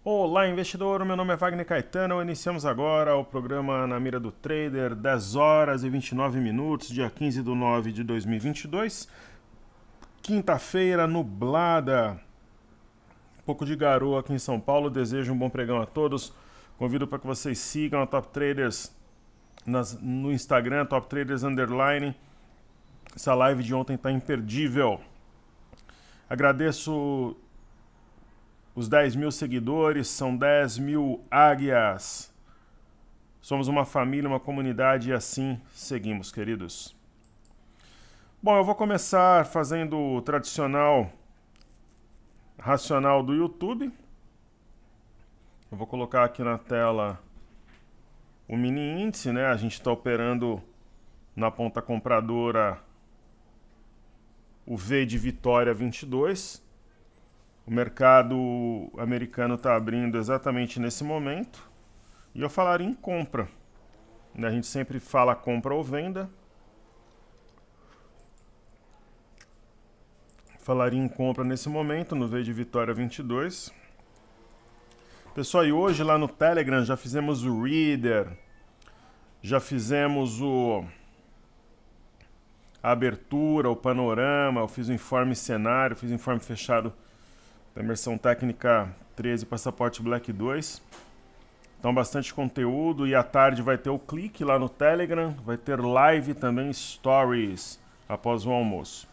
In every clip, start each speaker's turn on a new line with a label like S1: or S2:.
S1: Olá, investidor. Meu nome é Wagner Caetano. Iniciamos agora o programa Na Mira do Trader, 10 horas e 29 minutos, dia 15 de nove de 2022. Quinta-feira nublada. Um pouco de garoa aqui em São Paulo. Desejo um bom pregão a todos. Convido para que vocês sigam a Top Traders no Instagram, Top Traders Underline. Essa live de ontem está imperdível. Agradeço os 10 mil seguidores, são 10 mil águias. Somos uma família, uma comunidade e assim seguimos, queridos. Bom, eu vou começar fazendo o tradicional racional do YouTube. Eu vou colocar aqui na tela o mini índice, né? A gente está operando na ponta compradora o V de Vitória 22. O mercado americano está abrindo exatamente nesse momento. E eu falaria em compra. A gente sempre fala compra ou venda. Falaria em compra nesse momento, no V de Vitória 22. Pessoal, e hoje lá no Telegram já fizemos o Reader. Já fizemos a abertura, o panorama. Eu fiz o informe cenário, fiz o informe fechado da imersão técnica 13 passaporte Black 2. Então bastante conteúdo e à tarde vai ter o clique lá no Telegram, vai ter live também, stories após o almoço.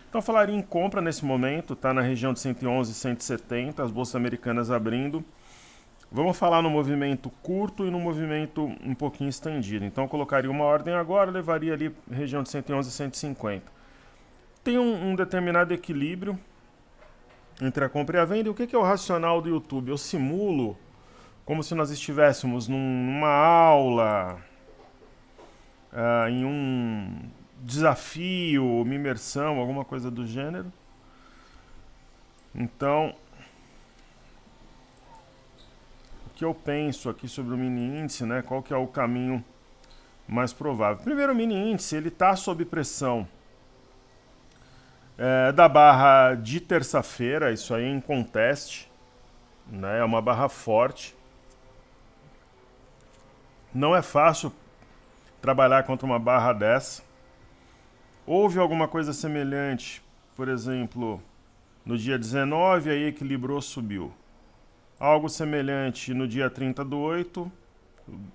S1: Então falaria em compra nesse momento, está na região de 111 e 170, as bolsas americanas abrindo. Vamos falar no movimento curto e no movimento um pouquinho estendido. Então eu colocaria uma ordem agora, levaria ali região de 111 e 150. Tem um determinado equilíbrio entre a compra e a venda. E o que é o racional do YouTube? Eu simulo como se nós estivéssemos numa aula, em um desafio, uma imersão, alguma coisa do gênero. Então, o que eu penso aqui sobre o mini índice, né? Qual que é o caminho mais provável? Primeiro, o mini índice ele está sob pressão da barra de terça-feira, isso aí é em conteste, né? É uma barra forte. Não é fácil trabalhar contra uma barra dessa. Houve alguma coisa semelhante, por exemplo, no dia 19, aí equilibrou, subiu. Algo semelhante no dia 30/8,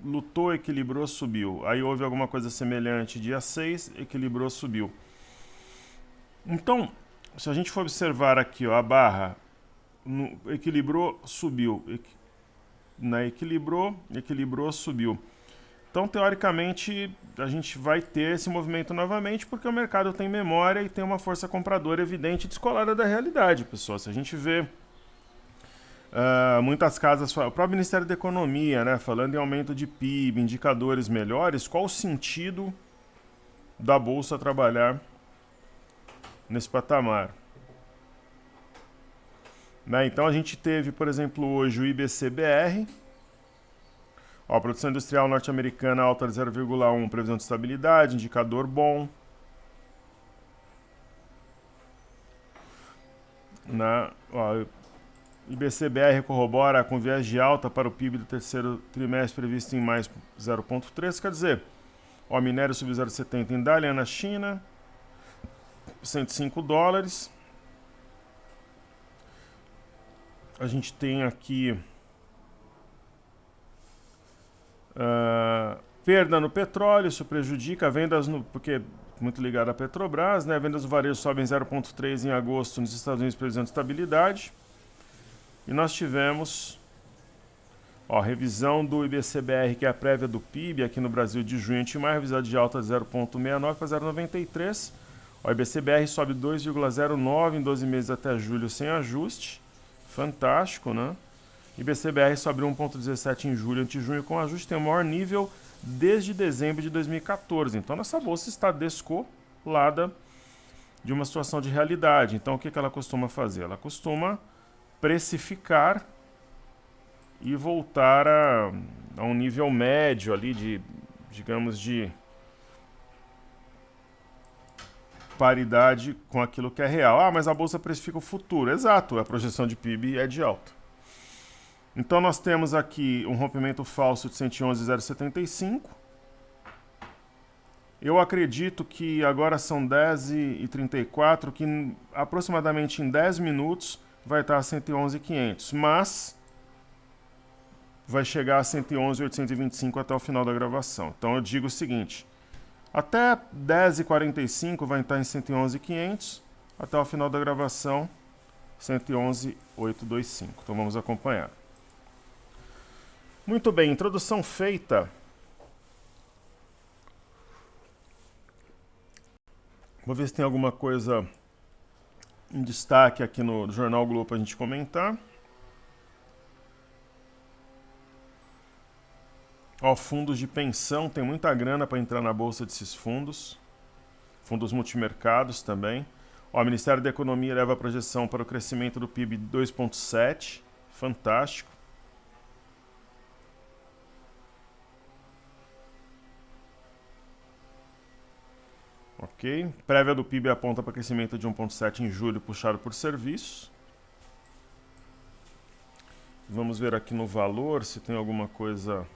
S1: lutou, equilibrou, subiu. Aí houve alguma coisa semelhante dia 6, equilibrou, subiu. Então, se a gente for observar aqui, ó, a barra equilibrou, subiu. Equilibrou, subiu. Então, teoricamente, a gente vai ter esse movimento novamente porque o mercado tem memória e tem uma força compradora evidente e descolada da realidade, pessoal. Se a gente vê muitas casas, o próprio Ministério da Economia, né, falando em aumento de PIB, indicadores melhores, qual o sentido da Bolsa trabalhar nesse patamar? Né, então, a gente teve, por exemplo, hoje o IBC-BR. Ó, produção industrial norte-americana alta de 0,1, previsão de estabilidade, indicador bom. IBC-BR corrobora com viés de alta para o PIB do terceiro trimestre previsto em mais 0,3, quer dizer, ó, minério subiu 0,70 em Dalian na China, $105. A gente tem aqui perda no petróleo, isso prejudica vendas porque muito ligado à Petrobras, né? Vendas do varejo sobem 0,3 em agosto nos Estados Unidos, previsão de estabilidade. E nós tivemos revisão do IBC-BR, que é a prévia do PIB aqui no Brasil de junho e maio, revisada de alta de 0,69 para 0,93. O IBC-BR sobe 2,09 em 12 meses até julho sem ajuste. Fantástico, né? IBC-BR sobe 1,17 em julho ante junho com ajuste, tem o maior nível desde dezembro de 2014. Então, nossa bolsa está descolada de uma situação de realidade. Então, o que ela costuma fazer? Ela costuma precificar e voltar a um nível médio ali de, digamos, de paridade com aquilo que é real. Ah, mas a bolsa precifica o futuro. Exato, a projeção de PIB é de alta. Então nós temos aqui um rompimento falso de 111,075. Eu acredito que agora são 10h34, que aproximadamente em 10 minutos vai estar a 111.500, mas vai chegar a 111.825 até o final da gravação. Então eu digo o seguinte, até 10h45 vai estar em 111.500, até o final da gravação 111.825. Então vamos acompanhar. Muito bem, introdução feita. Vou ver se tem alguma coisa em destaque aqui no Jornal Globo para a gente comentar. Ó, fundos de pensão, tem muita grana para entrar na bolsa desses fundos. Fundos multimercados também. Ó, o Ministério da Economia leva a projeção para o crescimento do PIB de 2,7. Fantástico. Ok. Prévia do PIB aponta para crescimento de 1,7 em julho, puxado por serviços. Vamos ver aqui no valor se tem alguma coisa.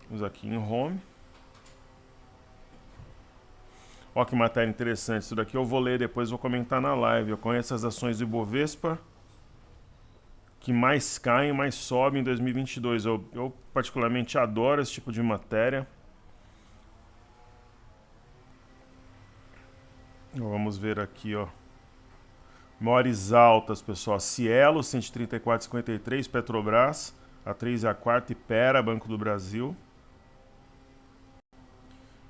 S1: Vamos aqui em Home. Ó, que matéria interessante. Isso daqui eu vou ler depois, vou comentar na live. Eu conheço as ações do Ibovespa que mais caem, mais sobem em 2022. Eu particularmente adoro esse tipo de matéria. Vamos ver aqui, ó. Maiores altas, pessoal. Cielo, 134,53. Petrobras, a 3 e a 4. Ipera, Banco do Brasil.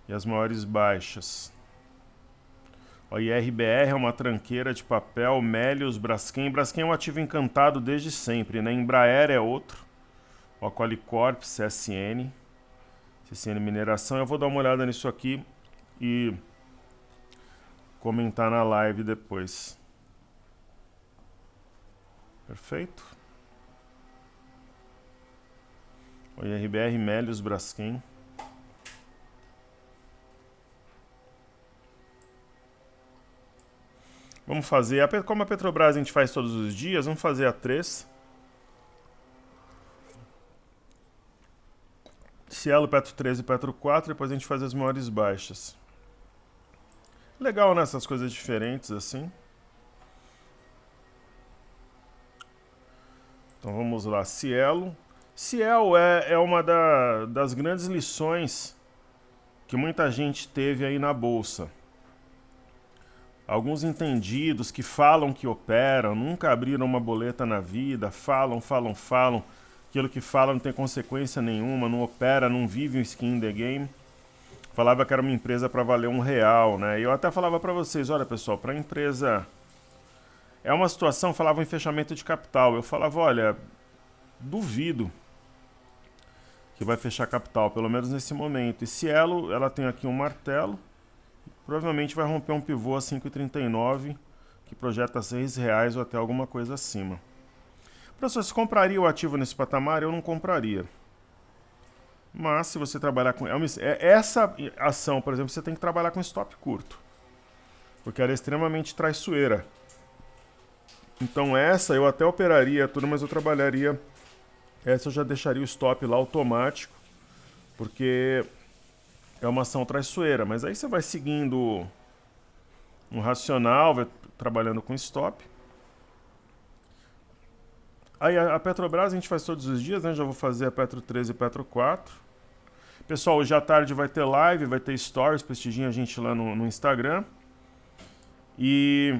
S1: E as maiores baixas. O IRBR é uma tranqueira de papel, Melius, Braskem. Braskem é um ativo encantado desde sempre, né? Embraer é outro. O Qualicorp, CSN. CSN Mineração. Eu vou dar uma olhada nisso aqui e comentar na live depois. Perfeito. O IRBR, Melius, Braskem. Vamos fazer, como a Petrobras a gente faz todos os dias, vamos fazer a 3. Cielo, Petro 3 e Petro 4, depois a gente faz as maiores baixas. Legal, né? Essas coisas diferentes assim. Então vamos lá, Cielo. Cielo é uma das grandes lições que muita gente teve aí na Bolsa. Alguns entendidos que falam que operam, nunca abriram uma boleta na vida, falam. Aquilo que falam não tem consequência nenhuma, não opera, não vive um skin in the game. Falava que era uma empresa para valer R$1, né? E eu até falava para vocês, olha pessoal, para a empresa... É uma situação, falava em fechamento de capital. Eu falava, olha, duvido que vai fechar capital, pelo menos nesse momento. E Cielo, ela tem aqui um martelo. Provavelmente vai romper um pivô a 5,39, que projeta R$6 ou até alguma coisa acima. Professor, você compraria o ativo nesse patamar? Eu não compraria. Mas se você trabalhar com... Essa ação, por exemplo, você tem que trabalhar com stop curto. Porque ela é extremamente traiçoeira. Então essa eu até operaria tudo, mas eu trabalharia... Essa eu já deixaria o stop lá automático. Porque... é uma ação traiçoeira, mas aí você vai seguindo um racional, vai trabalhando com stop. Aí a Petrobras a gente faz todos os dias, né? Já vou fazer a Petro 3 e Petro 4. Pessoal, hoje à tarde vai ter live, vai ter stories, prestigiem a gente lá no Instagram. E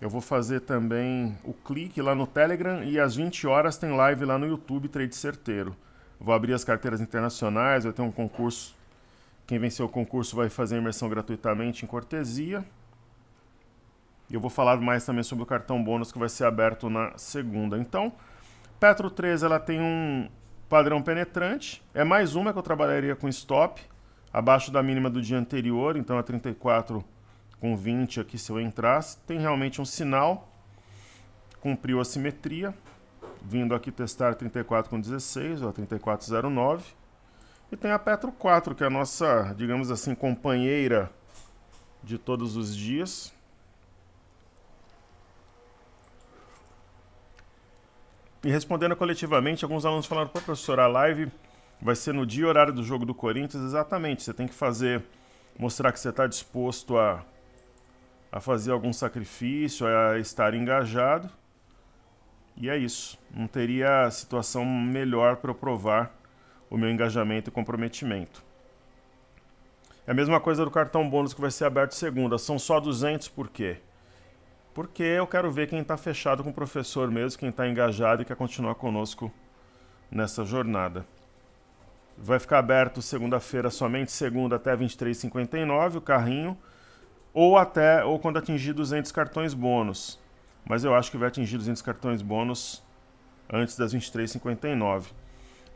S1: eu vou fazer também o clique lá no Telegram e às 20 horas tem live lá no YouTube, Trade Certeiro. Vou abrir as carteiras internacionais, vai ter um concurso. Quem vencer o concurso vai fazer a imersão gratuitamente em cortesia. E eu vou falar mais também sobre o cartão bônus que vai ser aberto na segunda. Então, Petro 3 ela tem um padrão penetrante. É mais uma que eu trabalharia com stop, abaixo da mínima do dia anterior, então é 34,20 aqui se eu entrasse. Tem realmente um sinal, cumpriu a simetria. Vindo aqui testar 34,16, ó, 34,09. E tem a Petro 4, que é a nossa, digamos assim, companheira de todos os dias. E respondendo coletivamente, alguns alunos falaram: pô, professor, a live vai ser no dia e horário do jogo do Corinthians? Exatamente, você tem que fazer, mostrar que você está disposto a fazer algum sacrifício, a estar engajado. E é isso. Não teria situação melhor para eu provar o meu engajamento e comprometimento. É a mesma coisa do cartão bônus que vai ser aberto segunda. São só 200 por quê? Porque eu quero ver quem está fechado com o professor mesmo, quem está engajado e quer continuar conosco nessa jornada. Vai ficar aberto segunda-feira, somente segunda até 23h59 o carrinho, ou quando atingir 200 cartões bônus. Mas eu acho que vai atingir 200 cartões bônus antes das 23h59.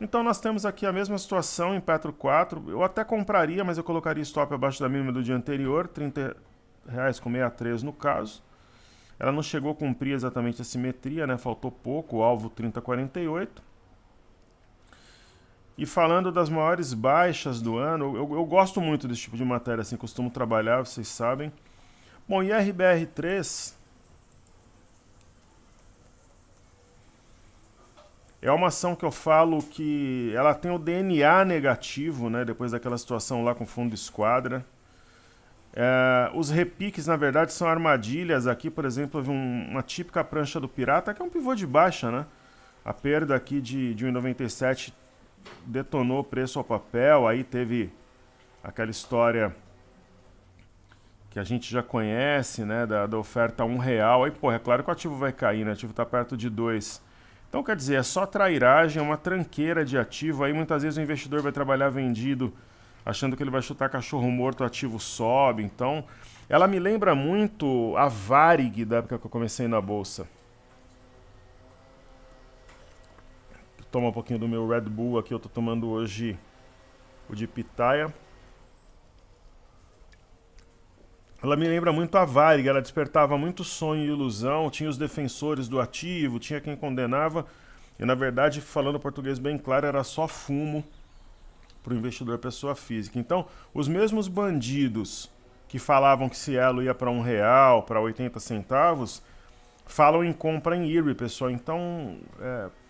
S1: Então nós temos aqui a mesma situação em Petro 4. Eu até compraria, mas eu colocaria stop abaixo da mínima do dia anterior, R$30,63 no caso. Ela não chegou a cumprir exatamente a simetria, né? Faltou pouco, o alvo 30,48. E falando das maiores baixas do ano, eu gosto muito desse tipo de matéria, assim, costumo trabalhar, vocês sabem. Bom, IRBR3 é uma ação que eu falo que ela tem o DNA negativo, né? Depois daquela situação lá com o fundo esquadra. Os repiques, na verdade, são armadilhas. Aqui, por exemplo, houve uma típica prancha do pirata, que é um pivô de baixa, né? A perda aqui de 1,97 detonou o preço ao papel. Aí teve aquela história que a gente já conhece, né? Da oferta a R$1. Aí, pô, é claro que o ativo vai cair, né? O ativo está perto de 2. Então, quer dizer, é só trairagem, é uma tranqueira de ativo. Aí, muitas vezes, o investidor vai trabalhar vendido, achando que ele vai chutar cachorro morto, o ativo sobe. Então, ela me lembra muito a Varig da época que eu comecei na bolsa. Toma um pouquinho do meu Red Bull aqui, eu tô tomando hoje o de pitaia. Ela me lembra muito a Varig, ela despertava muito sonho e ilusão, tinha os defensores do ativo, tinha quem condenava, e na verdade, falando português bem claro, era só fumo para o investidor pessoa física. Então, os mesmos bandidos que falavam que Cielo ia para R$1, para 80 centavos, falam em compra em IRB, pessoal. Então,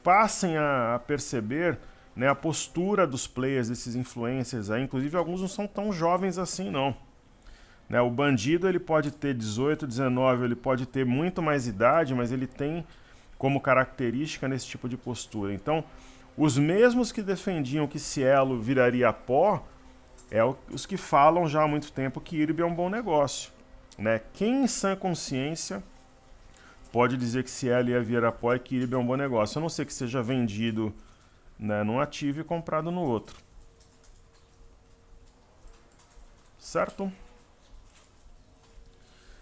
S1: passem a perceber, né, a postura dos players, desses influencers aí. Inclusive, alguns não são tão jovens assim, não. Né, o bandido ele pode ter 18, 19, ele pode ter muito mais idade, mas ele tem como característica nesse tipo de postura. Então, os mesmos que defendiam que Cielo viraria pó, os que falam já há muito tempo que IRB é um bom negócio. Né? Quem em sã consciência pode dizer que Cielo ia virar pó e que IRB é um bom negócio? A não ser que seja vendido, né, num ativo e comprado no outro. Certo?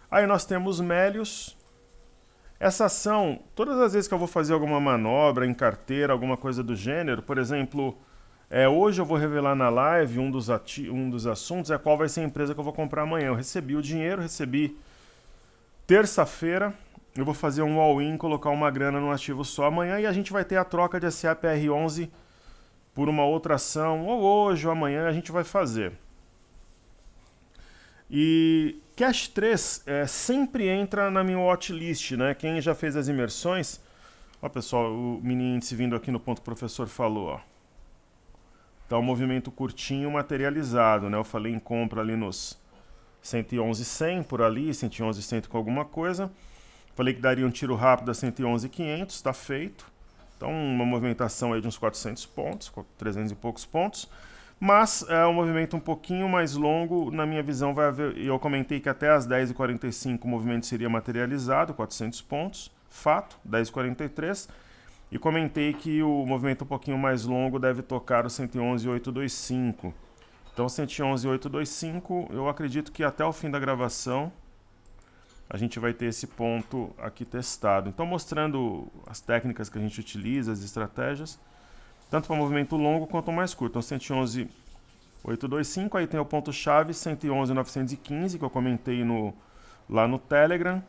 S1: Aí nós temos Melius. Essa ação, todas as vezes que eu vou fazer alguma manobra em carteira, alguma coisa do gênero, por exemplo, hoje eu vou revelar na live um dos assuntos, qual vai ser a empresa que eu vou comprar amanhã. Eu recebi o dinheiro, recebi terça-feira, eu vou fazer um all-in, colocar uma grana no ativo só amanhã e a gente vai ter a troca de SAPR11 por uma outra ação, ou hoje ou amanhã a gente vai fazer. E Cash 3 sempre entra na minha watchlist, né? Quem já fez as imersões... Ó, pessoal, o mini índice vindo aqui no ponto que o professor falou, ó. Tá um movimento curtinho materializado, né? Eu falei em compra ali nos 111,100 por ali, 111,100 com alguma coisa. Falei que daria um tiro rápido a 111,500, tá feito. Então, uma movimentação aí de uns 400 pontos, 300 e poucos pontos. Mas é um movimento um pouquinho mais longo, na minha visão vai haver, eu comentei que até as 10h45 o movimento seria materializado, 400 pontos, fato, 10h43, e comentei que o movimento um pouquinho mais longo deve tocar o 111,825. Então 111,825, eu acredito que até o fim da gravação a gente vai ter esse ponto aqui testado. Então mostrando as técnicas que a gente utiliza, as estratégias, tanto para movimento longo quanto mais curto. Então 111,825, aí tem o ponto-chave 111,915, que eu comentei lá no Telegram,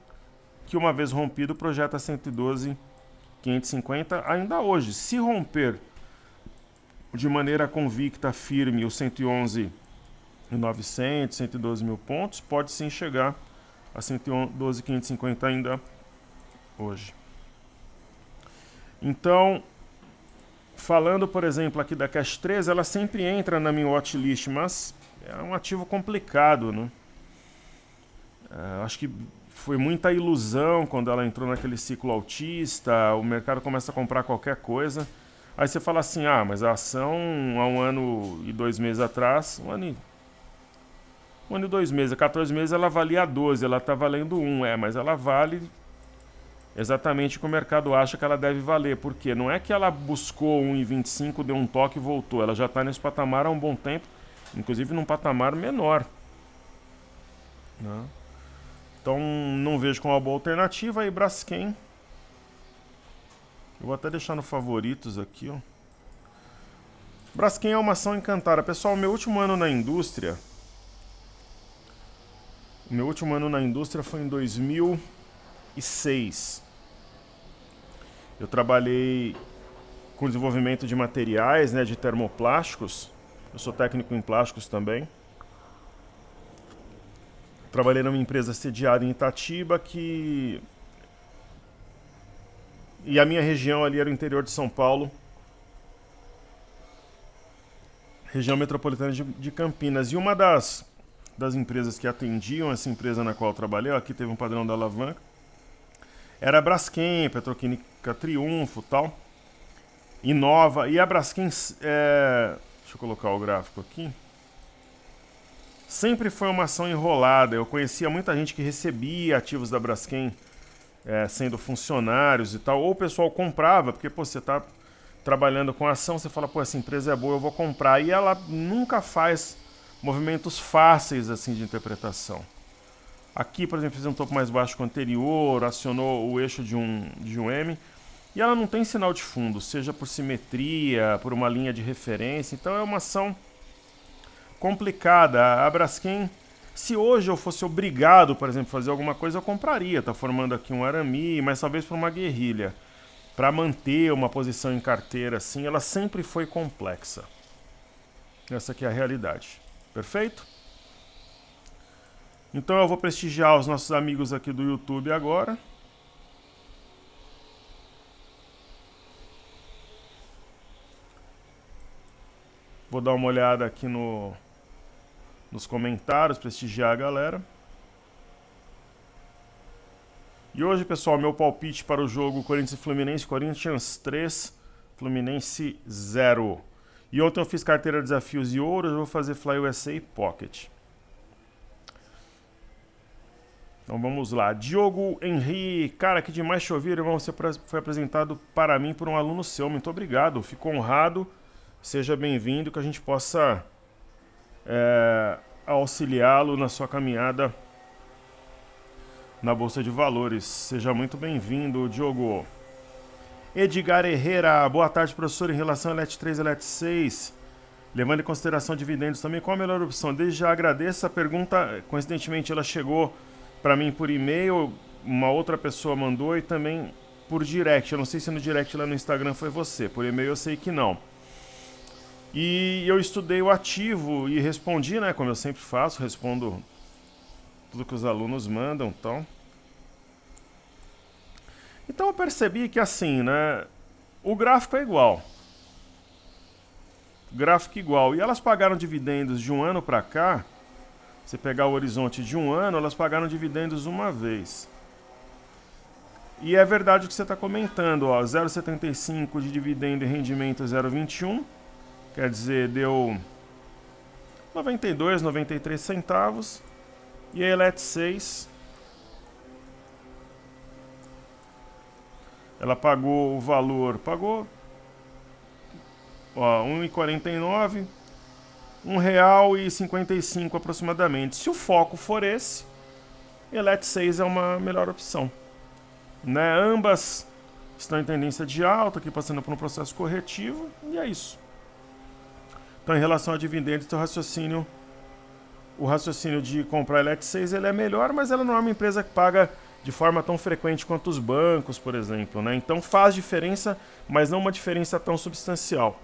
S1: que uma vez rompido projeta 112,550 ainda hoje. Se romper de maneira convicta, firme, os 111.900, 112 mil pontos, pode sim chegar a 112.550 ainda hoje. Então, falando, por exemplo, aqui da Cash 3, ela sempre entra na minha watchlist, mas é um ativo complicado, né? Acho que foi muita ilusão quando ela entrou naquele ciclo altista, o mercado começa a comprar qualquer coisa. Aí você fala assim, mas a ação há 1 ano e 2 meses atrás, 1 ano e 2 meses, 14 meses ela valia 12, ela está valendo 1, mas ela vale exatamente o que o mercado acha que ela deve valer. Por quê? Não é que ela buscou 1,25, deu um toque e voltou, ela já está nesse patamar há um bom tempo, inclusive num patamar menor, né? Então não vejo como uma boa alternativa. Aí Braskem, eu vou até deixar no favoritos aqui, ó. Braskem é uma ação encantada. Pessoal, meu último ano na indústria foi em 2006. Eu trabalhei com desenvolvimento de materiais, né, de termoplásticos. Eu sou técnico em plásticos também. Trabalhei numa empresa sediada em Itatiba e a minha região ali era o interior de São Paulo, região metropolitana de Campinas. E uma das empresas que atendiam essa empresa na qual eu trabalhei, aqui teve um padrão da alavanca, era a Braskem, Petroquímica Triunfo, tal, Inova. E a Braskem, deixa eu colocar o gráfico aqui, sempre foi uma ação enrolada. Eu conhecia muita gente que recebia ativos da Braskem sendo funcionários e tal, ou o pessoal comprava, porque você está trabalhando com ação, você fala, essa empresa é boa, eu vou comprar. E ela nunca faz movimentos fáceis assim de interpretação. Aqui, por exemplo, fez um topo mais baixo que o anterior, acionou o eixo de um M, e ela não tem sinal de fundo, seja por simetria, por uma linha de referência. Então é uma ação complicada. A Braskem, se hoje eu fosse obrigado, por exemplo, a fazer alguma coisa, eu compraria. Está formando aqui um arame, mas talvez por uma guerrilha. Para manter uma posição em carteira assim, ela sempre foi complexa. Essa aqui é a realidade. Perfeito? Então eu vou prestigiar os nossos amigos aqui do YouTube agora. Vou dar uma olhada aqui nos comentários, prestigiar a galera. E hoje, pessoal, meu palpite para o jogo Corinthians e Fluminense: Corinthians 3, Fluminense 0. E ontem eu fiz carteira desafios e ouro, eu vou fazer Fly USA e Pocket. Então vamos lá. Diogo Henrique, cara, que demais te ouvir, irmão. Você foi apresentado para mim por um aluno seu. Muito obrigado, fico honrado. Seja bem-vindo, que a gente possa auxiliá-lo na sua caminhada na Bolsa de Valores. Seja muito bem-vindo, Diogo. Edgar Herrera, boa tarde, professor. Em relação a LET 3 e LET 6, levando em consideração dividendos também, qual a melhor opção? Desde já agradeço a pergunta. Coincidentemente, ela chegou para mim por e-mail, uma outra pessoa mandou, e também por direct. Eu não sei se no direct lá no Instagram foi você, por e-mail eu sei que não. E eu estudei o ativo e respondi, né, como eu sempre faço, respondo tudo que os alunos mandam, então eu percebi que assim, né, o gráfico é igual. Gráfico igual. E elas pagaram dividendos de um ano para cá. Você pegar o horizonte de um ano, elas pagaram dividendos uma vez. E é verdade o que você está comentando, ó, 0,75 de dividendo e rendimento 0,21. Quer dizer, deu 92, 93 centavos. E a LET 6, ela pagou o valor, pagou R$1,49, R$1,55 aproximadamente. Se o foco for esse, a LET 6 é uma melhor opção, né? Ambas estão em tendência de alta, aqui passando por um processo corretivo, e é isso. Então, em relação a dividendos, o raciocínio de comprar a LET 6 ele é melhor, mas ela não é uma empresa que paga de forma tão frequente quanto os bancos, por exemplo, né? Então faz diferença, mas não uma diferença tão substancial.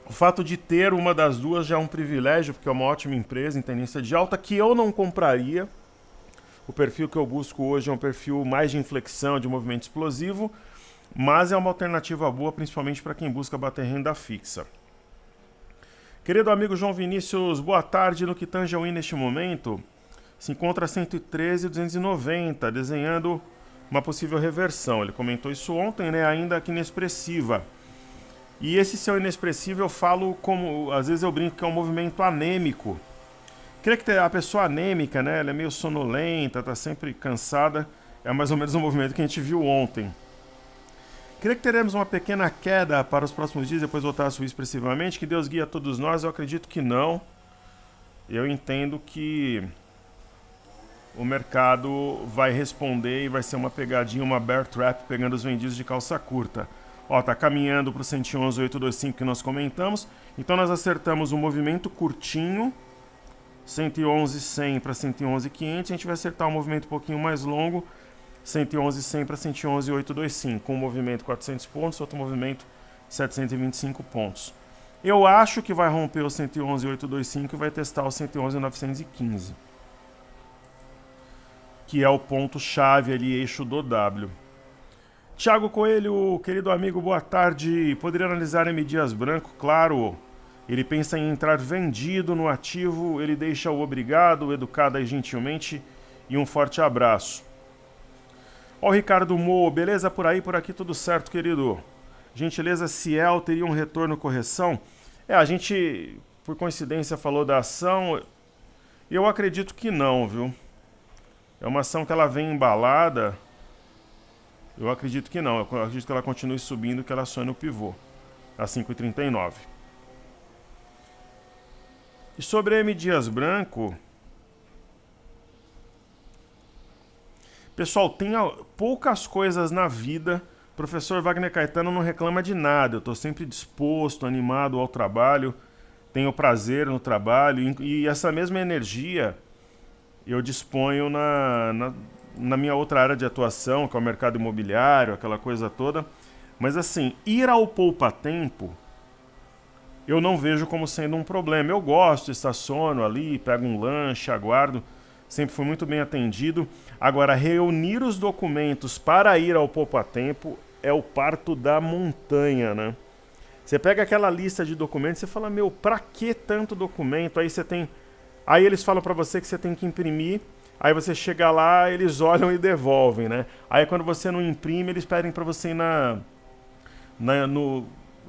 S1: O fato de ter uma das duas já é um privilégio, porque é uma ótima empresa em tendência de alta, que eu não compraria. O perfil que eu busco hoje é um perfil mais de inflexão, de movimento explosivo, mas é uma alternativa boa, principalmente para quem busca bater renda fixa. Querido amigo João Vinícius, boa tarde. No que tange ao IN neste momento, se encontra a 113,290, desenhando uma possível reversão. Ele comentou isso ontem, né? Ainda que inexpressiva. E esse seu inexpressivo eu falo como, às vezes eu brinco que é um movimento anêmico. Queria que a pessoa anêmica, né? Ela é meio sonolenta, tá sempre cansada. É mais ou menos o movimento que a gente viu ontem. Creio que teremos uma pequena queda para os próximos dias, depois voltar a subir expressivamente. Que Deus guie a todos nós. Eu acredito que não. Eu entendo que o mercado vai responder e vai ser uma pegadinha, uma bear trap, pegando os vendidos de calça curta. Ó, tá caminhando para o 111,825 que nós comentamos. Então nós acertamos um movimento curtinho, 111,100 para 111,500. A gente vai acertar um movimento um pouquinho mais longo, 111,100 para 111,825. Um movimento 400 pontos, outro movimento 725 pontos. Eu acho que vai romper o 111,825 e vai testar o 111,915. Que é o ponto-chave ali, eixo do W. Thiago Coelho, querido amigo, boa tarde. Poderia analisar M. Dias Branco? Claro. Ele pensa em entrar vendido no ativo, ele deixa o obrigado, educada e gentilmente, e um forte abraço. Ó, Ricardo Mo, beleza por aí, por aqui, tudo certo, querido? Gentileza, Ciel teria um retorno correção? A gente, por coincidência, falou da ação. Eu acredito que não, viu? É uma ação que ela vem embalada. Eu acredito que não. Eu acredito que ela continue subindo, que ela acione o pivô a 5,39. E sobre a M. Dias Branco, pessoal, tem poucas coisas na vida. O professor Wagner Caetano não reclama de nada. Eu estou sempre disposto, animado ao trabalho. Tenho prazer no trabalho. E essa mesma energia eu disponho na minha outra área de atuação, que é o mercado imobiliário, aquela coisa toda. Mas assim, ir ao poupa-tempo, eu não vejo como sendo um problema. Eu gosto, estaciono ali, pego um lanche, aguardo. Sempre fui muito bem atendido. Agora, reunir os documentos para ir ao poupa-tempo é o parto da montanha, né? Você pega aquela lista de documentos e você fala, meu, pra que tanto documento? Aí eles falam pra você que você tem que imprimir. Aí você chega lá, eles olham e devolvem, né? Aí quando você não imprime, eles pedem pra você ir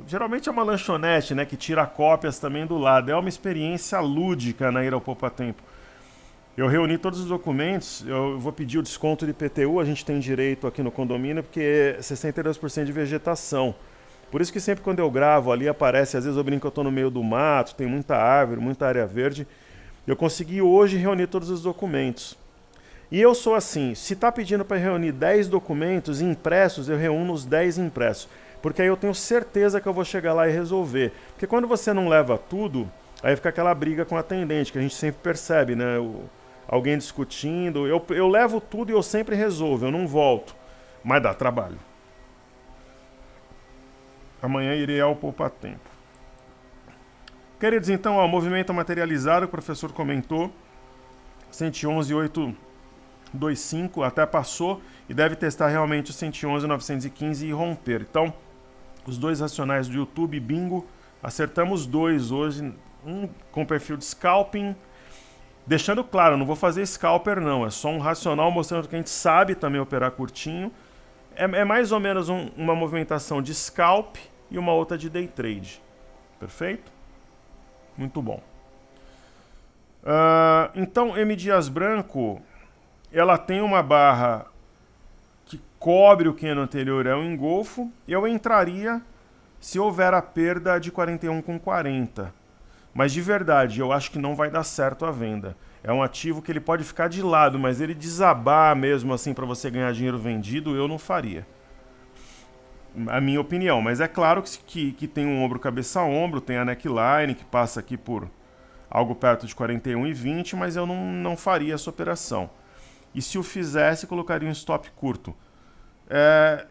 S1: geralmente é uma lanchonete, né? Que tira cópias também do lado. É uma experiência lúdica na ir ao poupa-tempo. Eu reuni todos os documentos, eu vou pedir o desconto de IPTU, a gente tem direito aqui no condomínio, porque é 62% de vegetação. Por isso que sempre quando eu gravo ali aparece, às vezes eu brinco que eu tô no meio do mato, tem muita árvore, muita área verde. Eu consegui hoje reunir todos os documentos. E eu sou assim, se está pedindo para reunir 10 documentos impressos, eu reúno os 10 impressos. Porque aí eu tenho certeza que eu vou chegar lá e resolver. Porque quando você não leva tudo, aí fica aquela briga com a atendente, que a gente sempre percebe, né? Alguém discutindo. Eu levo tudo e eu sempre resolvo, eu não volto. Mas dá trabalho. Amanhã irei ao poupa-tempo. Queridos, então, o movimento materializado, o professor comentou, 111,825 até passou e deve testar realmente o 111,915 e romper. Então, os dois racionais do YouTube, bingo, acertamos dois hoje, um com perfil de scalping, deixando claro, não vou fazer scalper não, é só um racional mostrando que a gente sabe também operar curtinho. É mais ou menos uma movimentação de scalp e uma outra de day trade. Perfeito? Muito bom. Então, M. Dias Branco, ela tem uma barra que cobre o candle anterior, é um engolfo. Eu entraria se houver a perda de 41,40. Mas de verdade, eu acho que não vai dar certo a venda. É um ativo que ele pode ficar de lado, mas ele desabar mesmo assim para você ganhar dinheiro vendido, eu não faria. A minha opinião, mas é claro que tem um ombro cabeça a ombro, tem a neckline que passa aqui por algo perto de 41,20, mas eu não faria essa operação. E se o fizesse, colocaria um stop curto.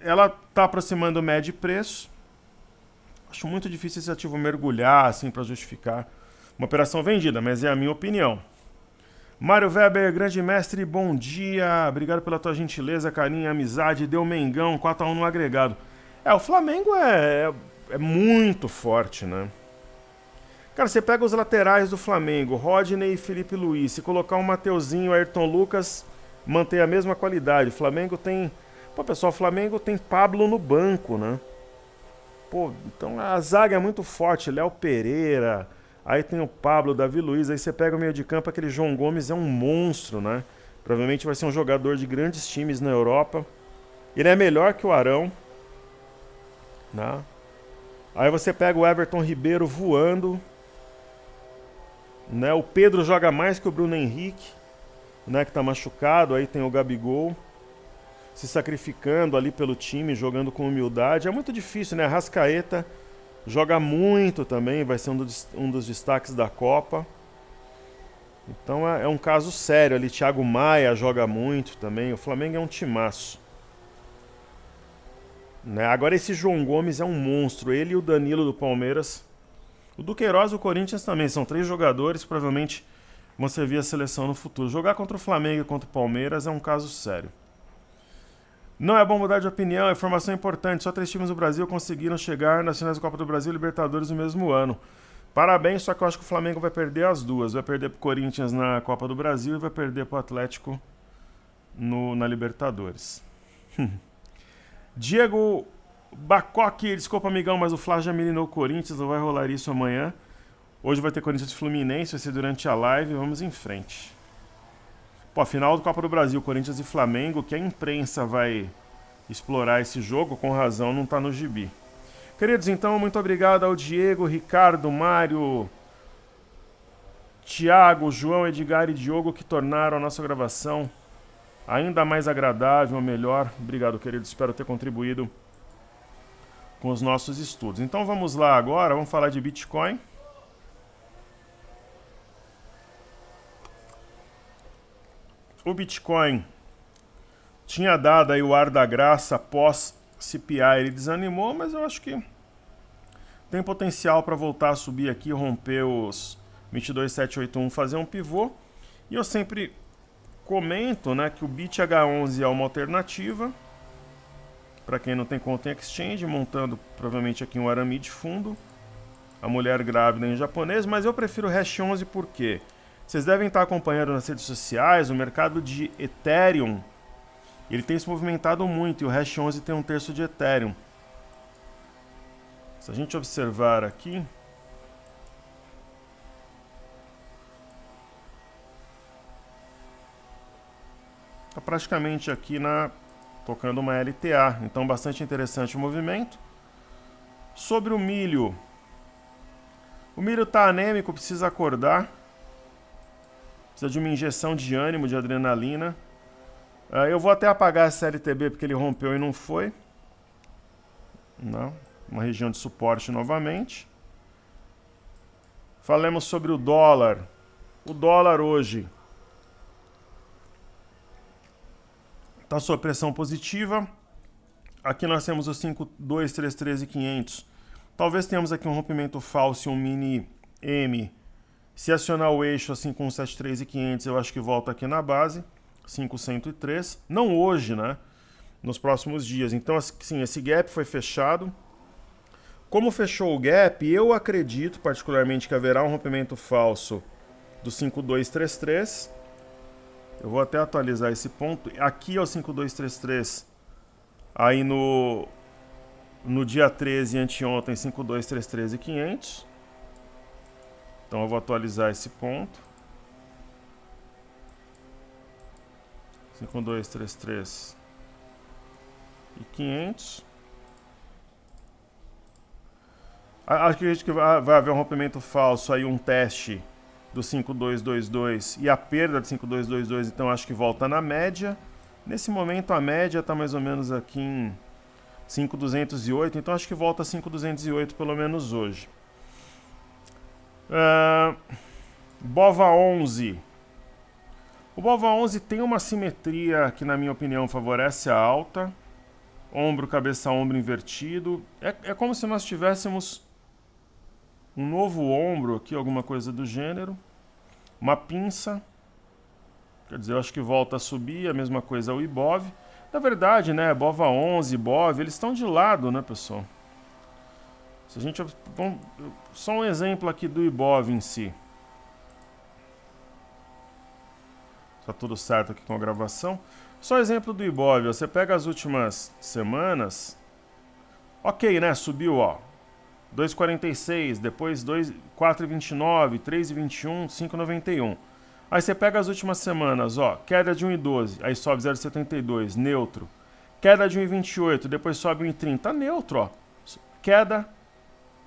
S1: Ela está aproximando o médio preço. Acho muito difícil esse ativo mergulhar assim para justificar uma operação vendida, mas é a minha opinião. Mário Weber, grande mestre, bom dia. Obrigado pela tua gentileza, carinho, amizade. Deu Mengão, 4-1 no agregado. O Flamengo é muito forte, né? Cara, você pega os laterais do Flamengo, Rodney e Felipe Luiz, se colocar um Mateuzinho, Ayrton Lucas, mantém a mesma qualidade. O Flamengo tem... Pô, pessoal, o Flamengo tem Pablo no banco, né? Pô, então a zaga é muito forte. Léo Pereira, aí tem o Pablo, Davi Luiz, aí você pega o meio de campo, aquele João Gomes é um monstro, né? Provavelmente vai ser um jogador de grandes times na Europa. Ele é melhor que o Arão, né? Aí você pega o Everton Ribeiro voando, né? O Pedro joga mais que o Bruno Henrique, né? Que tá machucado. Aí tem o Gabigol se sacrificando ali pelo time, jogando com humildade. É muito difícil, né? Arrascaeta joga muito também, vai ser um dos destaques da Copa. Então é um caso sério ali. Thiago Maia joga muito também. O Flamengo é um timaço, né? Agora esse João Gomes é um monstro. Ele e o Danilo do Palmeiras. O Duqueiroz e o Corinthians também. São 3 jogadores que provavelmente vão servir a seleção no futuro. Jogar contra o Flamengo e contra o Palmeiras é um caso sério. Não é bom mudar de opinião, informação importante. Só 3 times do Brasil conseguiram chegar nas finais da Copa do Brasil e Libertadores no mesmo ano. Parabéns, só que eu acho que o Flamengo vai perder as duas. Vai perder pro Corinthians na Copa do Brasil e vai perder pro Atlético na Libertadores. Diego Bacoque, desculpa amigão, mas o Flá já eliminou o Corinthians, não vai rolar isso amanhã. Hoje vai ter Corinthians e Fluminense, vai ser durante a live, vamos em frente. Pô, a final do Copa do Brasil, Corinthians e Flamengo, que a imprensa vai explorar esse jogo, com razão, não tá no gibi. Queridos, então, muito obrigado ao Diego, Ricardo, Mário, Thiago, João, Edgar e Diogo que tornaram a nossa gravação ainda mais agradável, melhor. Obrigado, querido, espero ter contribuído com os nossos estudos. Então vamos lá agora, vamos falar de Bitcoin. O Bitcoin tinha dado aí o ar da graça após CPI, ele desanimou, mas eu acho que tem potencial para voltar a subir aqui, romper os 22.781, fazer um pivô. E eu sempre comento, né, que o BitH11 é uma alternativa para quem não tem conta em exchange, montando provavelmente aqui um arame de fundo, a mulher grávida em japonês, mas eu prefiro o Hash 11 porque vocês devem estar acompanhando nas redes sociais, o mercado de Ethereum, ele tem se movimentado muito e o Hash 11 tem 1/3 de Ethereum. Se a gente observar aqui, está praticamente aqui tocando uma LTA, então bastante interessante o movimento. Sobre o milho está anêmico, precisa acordar, precisa de uma injeção de ânimo, de adrenalina. Eu vou até apagar esse LTB porque ele rompeu e não foi. Não, uma região de suporte novamente. Falemos sobre o dólar. O dólar hoje está sob pressão positiva. Aqui nós temos os 52313.500. Talvez tenhamos aqui um rompimento falso e um mini M. Se acionar o eixo assim com 73.500, eu acho que volta aqui na base, 5.103. Não hoje, né? Nos próximos dias. Então, assim, esse gap foi fechado. Como fechou o gap, eu acredito particularmente que haverá um rompimento falso do 5.233. Eu vou até atualizar esse ponto. Aqui é o 5.233. Aí no dia 13, anteontem, 5.233.500. Então eu vou atualizar esse ponto. 5.233.500. Acredito que vai haver um rompimento falso aí, um teste do 5.222 e a perda de 5.222, então acho que volta na média. Nesse momento a média está mais ou menos aqui em 5.208, então acho que volta a 5.208 pelo menos hoje. BOVA 11. O BOVA 11 tem uma simetria que na minha opinião favorece a alta. ombro, cabeça, ombro invertido. É como se nós tivéssemos um novo ombro aqui, alguma coisa do gênero. Uma pinça. Quer dizer, eu acho que volta a subir, a mesma coisa o Ibov. Na verdade, né, Bova 11, Ibov, eles estão de lado, né, pessoal? Se a gente... Bom, só um exemplo aqui do Ibov em si. Tá tudo certo aqui com a gravação. Só exemplo do Ibov, você pega as últimas semanas. Ok, né? Subiu, ó. 2,46, depois 4,29, 3,21, 5,91. Aí você pega as últimas semanas, ó. Queda de 1,12, aí sobe 0,72, neutro. Queda de 1,28, depois sobe 1,30, tá neutro, ó. Queda,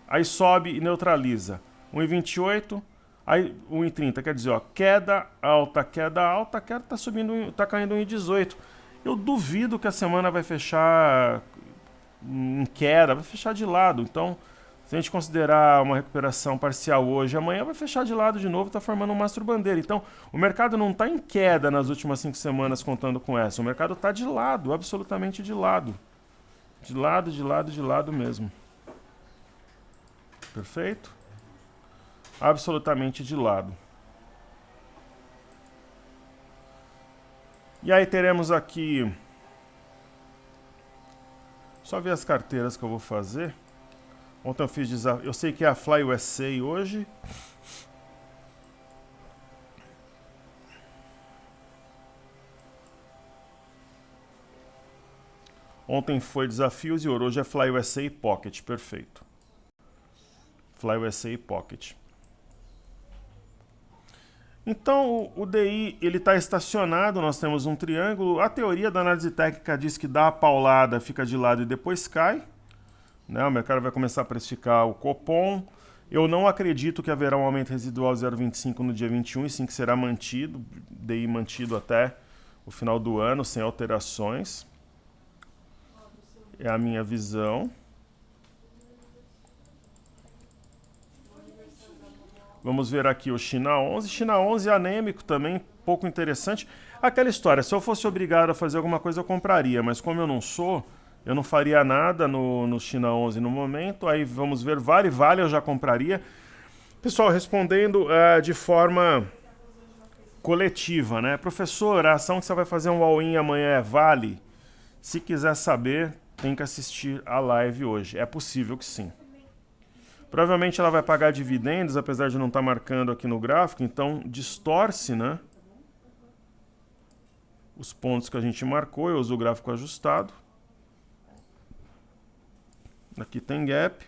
S1: aí sobe e neutraliza. 1,28, aí 1,30, quer dizer, ó, queda, alta, queda tá subindo, tá caindo 1,18. Eu duvido que a semana vai fechar em queda, vai fechar de lado. Então, se a gente considerar uma recuperação parcial hoje, amanhã vai fechar de lado de novo, está formando um mastro bandeira. Então, o mercado não está em queda nas últimas 5 semanas contando com essa. O mercado está de lado, absolutamente de lado. De lado, de lado, de lado mesmo. Perfeito? Absolutamente de lado. E aí teremos aqui... Só ver as carteiras que eu vou fazer. Ontem eu fiz desafio. Eu sei que é a Fly USA hoje. Ontem foi desafios e hoje é Fly USA Pocket. Perfeito. Fly USA Pocket. Então o DI ele está estacionado, nós temos um triângulo. A teoria da análise técnica diz que dá a paulada, fica de lado e depois cai. Né? O mercado vai começar a precificar o Copom. Eu não acredito que haverá um aumento residual 0,25 no dia 21, e sim que será mantido, DI mantido até o final do ano, sem alterações. É a minha visão. Vamos ver aqui o China 11. China 11 é anêmico também, pouco interessante. Aquela história, se eu fosse obrigado a fazer alguma coisa, eu compraria. Mas como eu não sou, eu não faria nada no China 11 no momento. Aí vamos ver, Vale eu já compraria. Pessoal, respondendo de forma coletiva, né? Professor, a ação que você vai fazer um all-in amanhã é Vale? Se quiser saber, tem que assistir a live hoje. É possível que sim. Provavelmente ela vai pagar dividendos, apesar de não estar marcando aqui no gráfico, então distorce, né? Os pontos que a gente marcou, eu uso o gráfico ajustado. Aqui tem gap.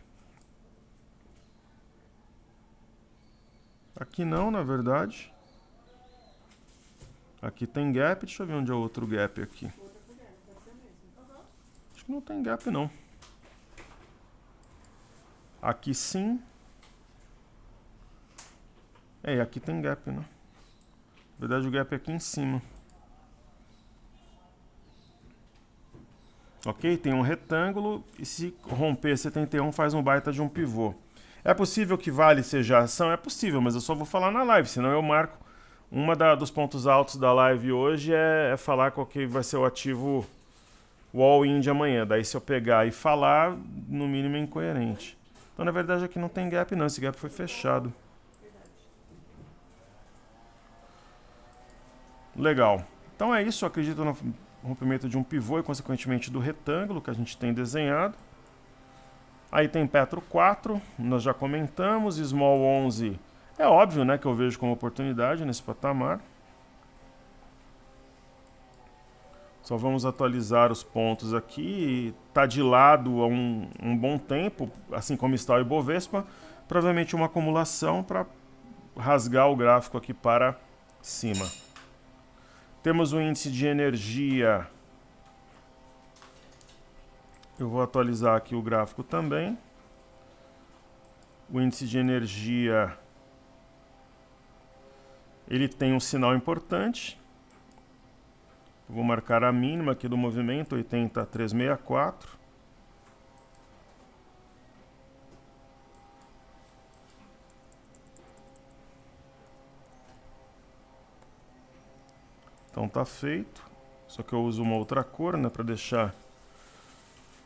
S1: Aqui não, na verdade. Aqui tem gap, deixa eu ver onde é o outro gap aqui. Acho que não tem gap não. Aqui sim. É, aqui tem gap, né? Na verdade o gap é aqui em cima. Ok? Tem um retângulo e se romper 71 faz um baita de um pivô. É possível que Vale seja ação? É possível, mas eu só vou falar na live, senão eu marco. Dos pontos altos da live hoje é falar qual que vai ser o ativo o all-in de amanhã. Daí se eu pegar e falar, no mínimo é incoerente. Então na verdade aqui não tem gap não, esse gap foi fechado. Legal. Então é isso, eu acredito no rompimento de um pivô e consequentemente do retângulo que a gente tem desenhado. Aí tem Petro 4, nós já comentamos, Small 11, é óbvio, né, que eu vejo como oportunidade nesse patamar. Só vamos atualizar os pontos aqui, está de lado há um bom tempo, assim como está o Ibovespa, provavelmente uma acumulação para rasgar o gráfico aqui para cima. Temos o índice de energia. Eu vou atualizar aqui o gráfico também. O índice de energia, ele tem um sinal importante. Vou marcar a mínima aqui do movimento, 80,364. Então tá feito. Só que eu uso uma outra cor, né, para deixar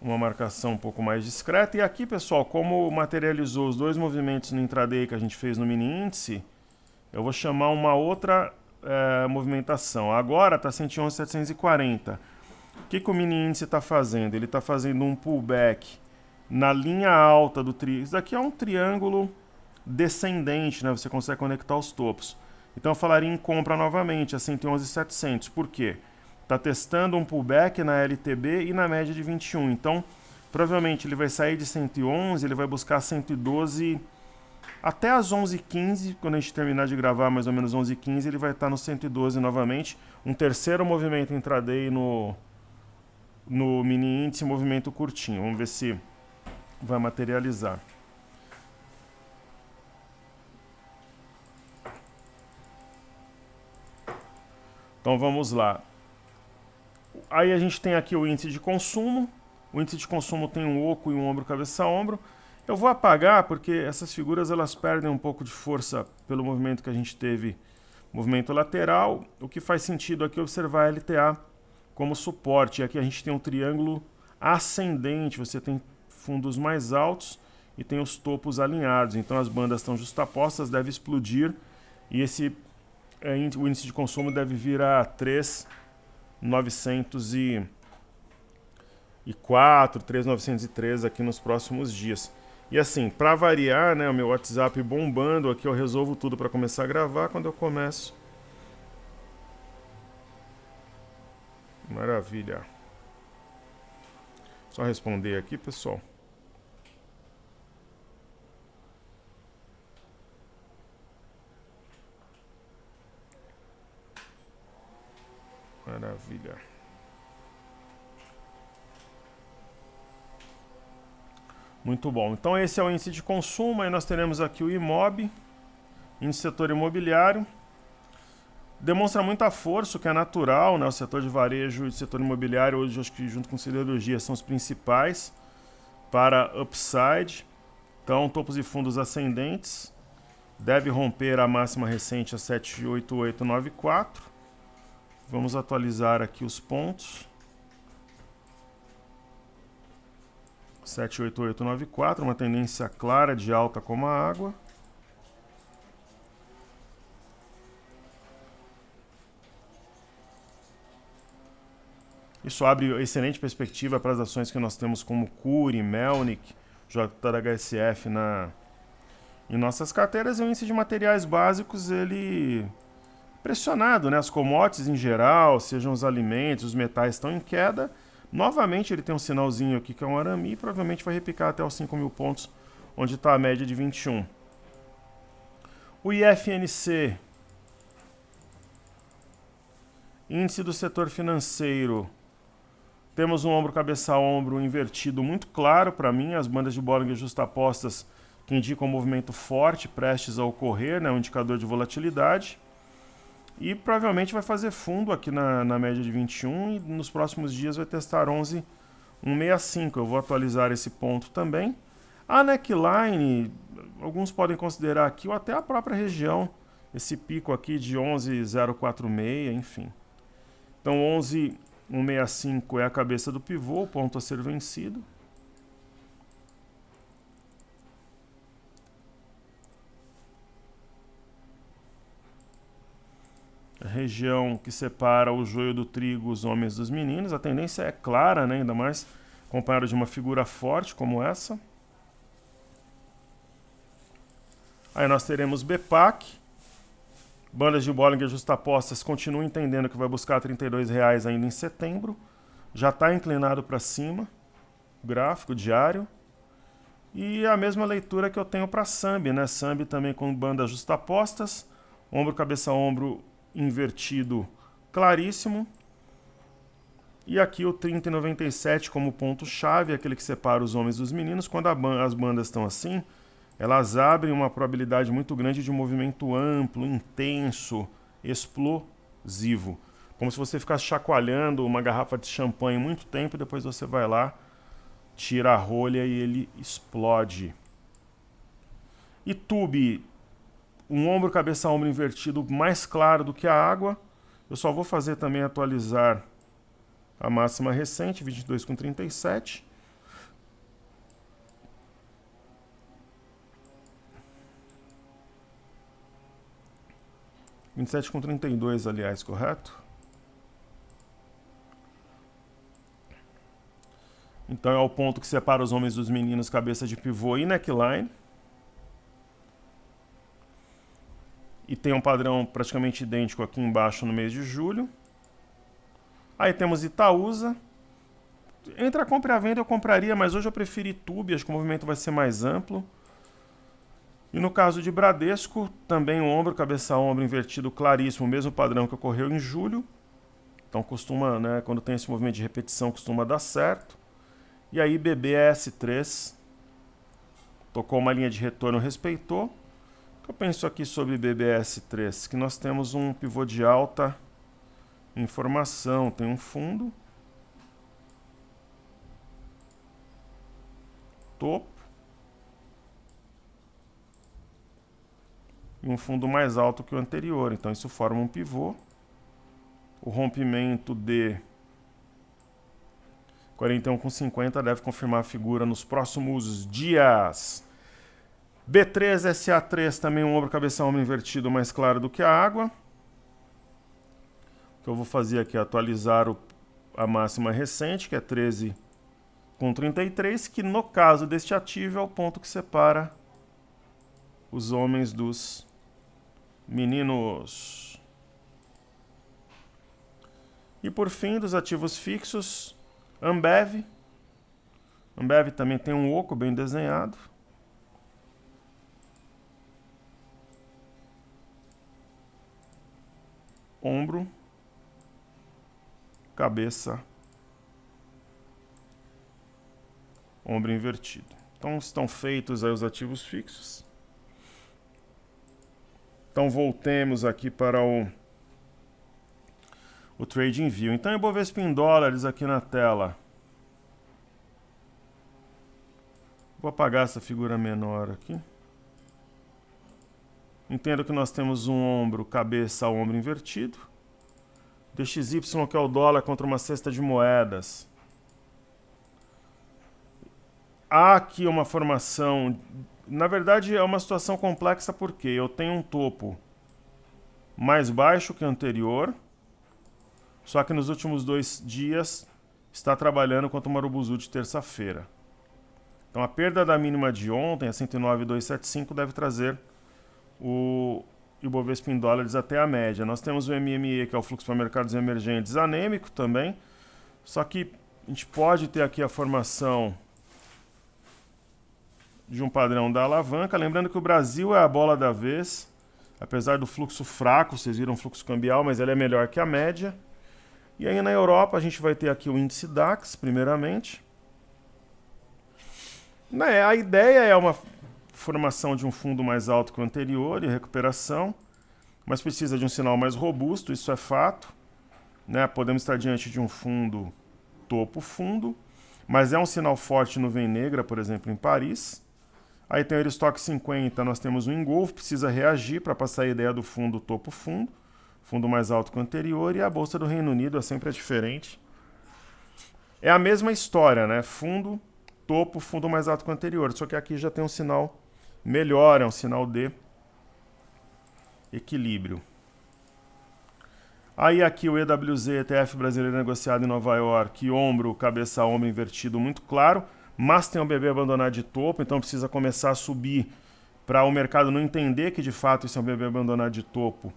S1: uma marcação um pouco mais discreta. E aqui, pessoal, como materializou os dois movimentos no intraday que a gente fez no mini índice, eu vou chamar uma outra movimentação. Agora está 111.740. O que o mini índice está fazendo? Ele está fazendo um pullback na linha alta do triângulo. Isso daqui é um triângulo descendente, né? Você consegue conectar os topos. Então eu falaria em compra novamente a 111.700. Por quê? Está testando um pullback na LTB e na média de 21. Então, provavelmente ele vai sair de 111, ele vai buscar 112 até as 11h15. Quando a gente terminar de gravar, mais ou menos 11h15, ele vai estar no 112 novamente. Um terceiro movimento intraday no mini índice, movimento curtinho. Vamos ver se vai materializar. Então vamos lá. Aí a gente tem aqui o índice de consumo. O índice de consumo tem um oco e um ombro cabeça a ombro. Eu vou apagar porque essas figuras elas perdem um pouco de força pelo movimento que a gente teve, movimento lateral. O que faz sentido aqui é observar a LTA como suporte. E aqui a gente tem um triângulo ascendente, você tem fundos mais altos e tem os topos alinhados. Então as bandas estão justapostas, deve explodir e o índice de consumo deve vir a 3.904, 3.903 aqui nos próximos dias. E assim, para variar, né, o meu WhatsApp bombando aqui, eu resolvo tudo para começar a gravar quando eu começo. Maravilha. Só responder aqui, pessoal. Maravilha. Muito bom. Então esse é o índice de consumo. Aí nós teremos aqui o IMOB, índice setor imobiliário. Demonstra muita força, o que é natural, né? O setor de varejo e o setor imobiliário hoje, acho que junto com siderurgia, são os principais para upside. Então, topos e fundos ascendentes. Deve romper a máxima recente a 78894. Vamos atualizar aqui os pontos. 78894, uma tendência clara de alta como a água. Isso abre excelente perspectiva para as ações que nós temos como Cury, Melnick, JHSF em nossas carteiras. E o índice de materiais básicos, ele pressionado, né? As commodities em geral, sejam os alimentos, os metais estão em queda. Novamente ele tem um sinalzinho aqui que é um arame e provavelmente vai repicar até os 5.000 pontos, onde está a média de 21. O IFNC, índice do setor financeiro, temos um ombro cabeça a ombro invertido muito claro para mim, as bandas de Bollinger justapostas que indicam um movimento forte prestes a ocorrer, né, um indicador de volatilidade. E provavelmente vai fazer fundo aqui na média de 21 e nos próximos dias vai testar 11.165. Eu vou atualizar esse ponto também. A neckline, alguns podem considerar aqui, ou até a própria região, esse pico aqui de 11.046, enfim. Então 11.165 é a cabeça do pivô, o ponto a ser vencido. A região que separa o joio do trigo, os homens dos meninos. A tendência é clara, né? Ainda mais acompanhada de uma figura forte como essa. Aí nós teremos BPAC. Bandas de Bollinger justapostas continuam entendendo que vai buscar R$ 32,00 ainda em setembro. Já está inclinado para cima. Gráfico diário. E a mesma leitura que eu tenho para Sambi, né? Sambi também com bandas justapostas. Ombro, cabeça, ombro invertido claríssimo. E aqui o 30,97 como ponto-chave, aquele que separa os homens dos meninos. Quando as bandas estão assim, elas abrem uma probabilidade muito grande de um movimento amplo, intenso, explosivo. Como se você ficasse chacoalhando uma garrafa de champanhe muito tempo e depois você vai lá, tira a rolha e ele explode. E TUB, um ombro, cabeça, ombro invertido mais claro do que a água. Eu só vou fazer também atualizar a máxima recente, 22,37. 27,32, aliás, correto? Então é o ponto que separa os homens dos meninos, cabeça de pivô e neckline. E tem um padrão praticamente idêntico aqui embaixo no mês de julho. Aí temos Itaúsa. Entre a compra e a venda eu compraria, mas hoje eu prefiro Itube, acho que o movimento vai ser mais amplo. E no caso de Bradesco, também o ombro, cabeça ombro invertido claríssimo, o mesmo padrão que ocorreu em julho. Então costuma, né, quando tem esse movimento de repetição, costuma dar certo. E aí BBS3 tocou uma linha de retorno, respeitou. O que eu penso aqui sobre BBS3? Que nós temos um pivô de alta em formação, tem um fundo, topo e um fundo mais alto que o anterior, então isso forma um pivô. O rompimento de 41,50 deve confirmar a figura nos próximos dias. B3, SA3 também um ombro, cabeça, ombro invertido mais claro do que a água. O que eu vou fazer aqui é atualizar a máxima recente, que é 13,33, que no caso deste ativo é o ponto que separa os homens dos meninos. E por fim, dos ativos fixos, Ambev. Ambev também tem um oco bem desenhado. Ombro, cabeça, ombro invertido. Então estão feitos aí os ativos fixos. Então voltemos aqui para o Trading View. Então Ibovespa em dólares aqui na tela. Vou apagar essa figura menor aqui. Entendo que nós temos um ombro, cabeça, ombro invertido. DXY, que é o dólar contra uma cesta de moedas. Há aqui uma formação... Na verdade, é uma situação complexa porque eu tenho um topo mais baixo que o anterior, só que nos últimos 2 dias está trabalhando contra o Marubozu de terça-feira. Então a perda da mínima de ontem, a 109,275, deve trazer o Ibovespa em dólares até a média. Nós temos o MME, que é o fluxo para mercados emergentes, anêmico também, só que a gente pode ter aqui a formação de um padrão da alavanca. Lembrando que o Brasil é a bola da vez, apesar do fluxo fraco, vocês viram o fluxo cambial, mas ele é melhor que a média. E aí na Europa a gente vai ter aqui o índice DAX, primeiramente. A ideia é uma formação de um fundo mais alto que o anterior e recuperação, mas precisa de um sinal mais robusto, isso é fato. Podemos estar diante de um fundo topo-fundo, mas é um sinal forte nuvem negra, por exemplo, em Paris. Aí tem o Eurostock 50, nós temos o Engolf, precisa reagir para passar a ideia do fundo topo-fundo, fundo mais alto que o anterior, e a Bolsa do Reino Unido sempre é diferente. É a mesma história, né? Fundo, topo, fundo mais alto que o anterior, só que aqui já tem um sinal melhor, é um sinal de equilíbrio. Aí aqui o EWZ, ETF brasileiro negociado em Nova York, ombro, cabeça, ombro invertido muito claro, mas tem um bebê abandonado de topo, então precisa começar a subir para o mercado não entender que de fato isso é um bebê abandonado de topo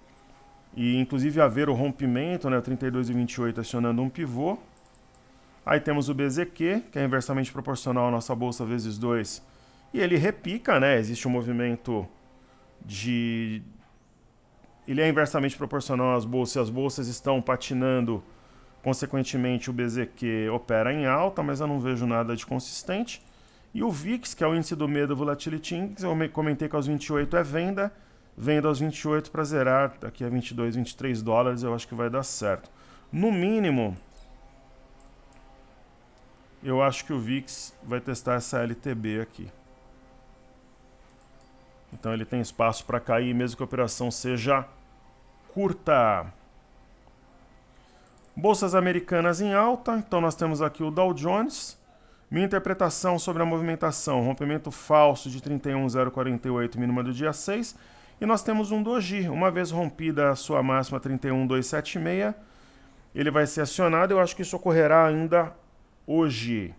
S1: e inclusive haver o rompimento, né, 32,28 acionando um pivô. Aí temos o BZQ, que é inversamente proporcional à nossa bolsa vezes 2, e ele repica, né, existe um movimento de... Ele é inversamente proporcional às bolsas, e as bolsas estão patinando. Consequentemente, o BZQ opera em alta, mas eu não vejo nada de consistente. E o VIX, que é o índice do medo Volatility Index, eu comentei que aos 28 é venda. Venda aos 28 para zerar daqui a 22, 23 dólares, eu acho que vai dar certo. No mínimo, eu acho que o VIX vai testar essa LTB aqui. Então ele tem espaço para cair, mesmo que a operação seja curta. Bolsas americanas em alta, então nós temos aqui o Dow Jones. Minha interpretação sobre a movimentação, rompimento falso de 31,048, mínima do dia 6, E nós temos um doji. Uma vez rompida a sua máxima 31.276, ele vai ser acionado. Eu acho que isso ocorrerá ainda hoje.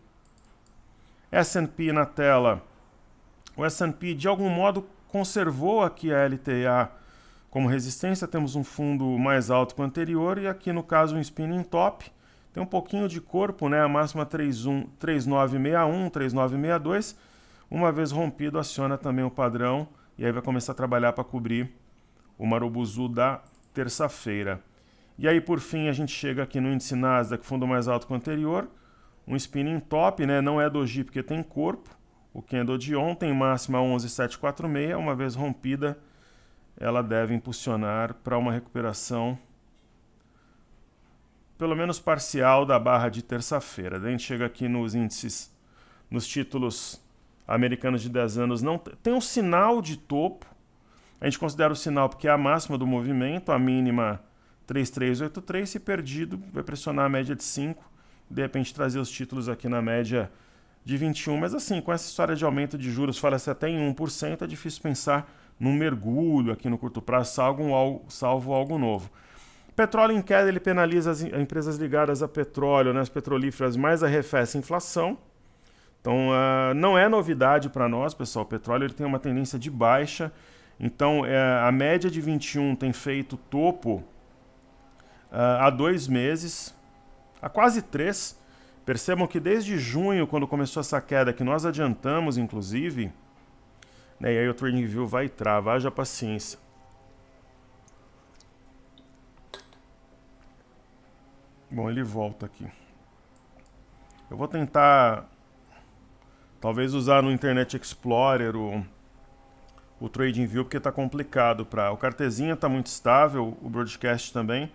S1: S&P na tela. O S&P, de algum modo, conservou aqui a LTA como resistência. Temos um fundo mais alto que o anterior e aqui, no caso, um spinning top. Tem um pouquinho de corpo, né? A máxima 3961, 3962. Uma vez rompido, aciona também o padrão e aí vai começar a trabalhar para cobrir o Marubozu da terça-feira. E aí, por fim, a gente chega aqui no índice Nasdaq, fundo mais alto que o anterior. Um spinning top, né? Não é doji porque tem corpo. O candle de ontem, máxima 11.746. Uma vez rompida, ela deve impulsionar para uma recuperação pelo menos parcial da barra de terça-feira. A gente chega aqui nos índices, nos títulos americanos de 10 anos, não tem um sinal de topo. A gente considera o sinal porque é a máxima do movimento, a mínima 3.383, se perdido vai pressionar a média de 5, de repente trazer os títulos aqui na média de 21, mas assim, com essa história de aumento de juros, fala-se até em 1%, é difícil pensar num mergulho aqui no curto prazo, salvo algo novo. Petróleo em queda, ele penaliza as empresas ligadas a petróleo, né? As petrolíferas mais arrefecem a inflação. Então, não é novidade para nós, pessoal. O petróleo ele tem uma tendência de baixa. Então, a média de 21 tem feito topo há 2 meses, há quase 3. Percebam que desde junho, quando começou essa queda, que nós adiantamos, inclusive, né? E aí o TradingView vai travar, haja paciência. Bom, ele volta aqui. Eu vou tentar, talvez, usar no Internet Explorer o TradingView, porque está complicado. O cartezinha está muito estável, o broadcast também.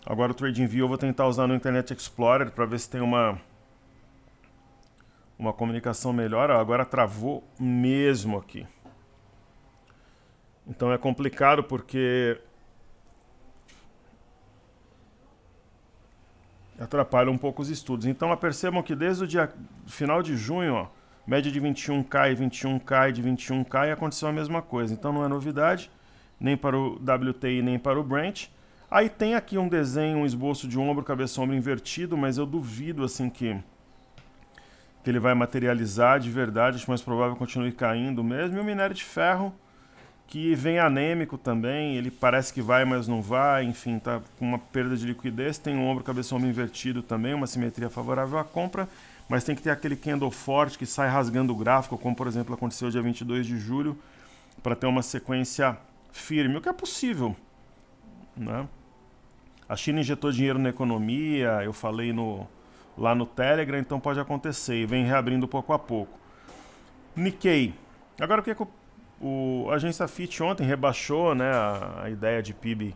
S1: Agora o TradingView eu vou tentar usar no Internet Explorer para ver se tem uma comunicação melhor. Agora travou mesmo aqui. Então é complicado porque atrapalha um pouco os estudos. Então percebam que desde o final de junho, ó, média de 21 cai, 21 cai, de 21 cai, aconteceu a mesma coisa. Então não é novidade, nem para o WTI, nem para o Brent. Aí tem aqui um desenho, um esboço de ombro, cabeça-ombro invertido, mas eu duvido assim que ele vai materializar de verdade. Acho mais provável que continue caindo mesmo. E o minério de ferro, que vem anêmico também, ele parece que vai, mas não vai, enfim, tá com uma perda de liquidez. Tem um ombro, cabeça-ombro invertido também, uma simetria favorável à compra, mas tem que ter aquele candle forte que sai rasgando o gráfico, como por exemplo aconteceu dia 22 de julho, para ter uma sequência firme, o que é possível, né? A China injetou dinheiro na economia, eu falei lá no Telegram, então pode acontecer, e vem reabrindo pouco a pouco. Nikkei. Agora o que é que a agência Fitch ontem rebaixou, né, a ideia de PIB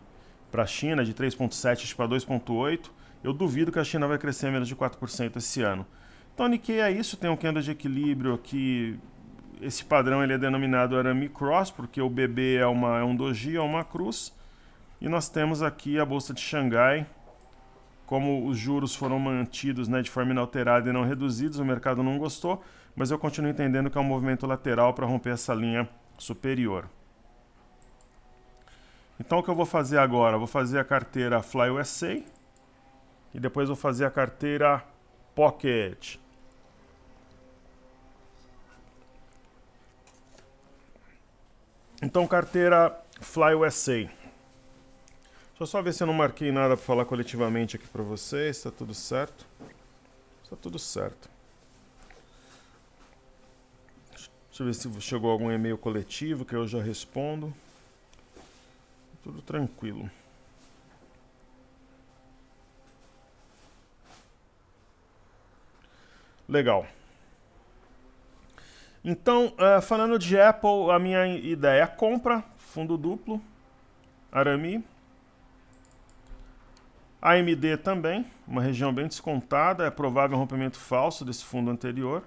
S1: para a China de 3,7 para 2,8. Eu duvido que a China vai crescer menos de 4% esse ano. Então, Nikkei é isso, tem um candle de equilíbrio aqui. Esse padrão ele é denominado Arami Cross, porque o BB é um doji, é uma cruz. E nós temos aqui a Bolsa de Xangai. Como os juros foram mantidos, né, de forma inalterada e não reduzidos, o mercado não gostou, mas eu continuo entendendo que é um movimento lateral para romper essa linha superior. Então o que eu vou fazer agora? Eu vou fazer a carteira Fly USA e depois vou fazer a carteira Pocket. Então carteira Fly USA. Deixa eu só ver se eu não marquei nada para falar coletivamente aqui para vocês. Está tudo certo? Está tudo certo. Deixa eu ver se chegou algum e-mail coletivo que eu já respondo. Tudo tranquilo. Legal. Então, falando de Apple, a minha ideia é compra, fundo duplo, Arami. AMD também, uma região bem descontada, é provável um rompimento falso desse fundo anterior,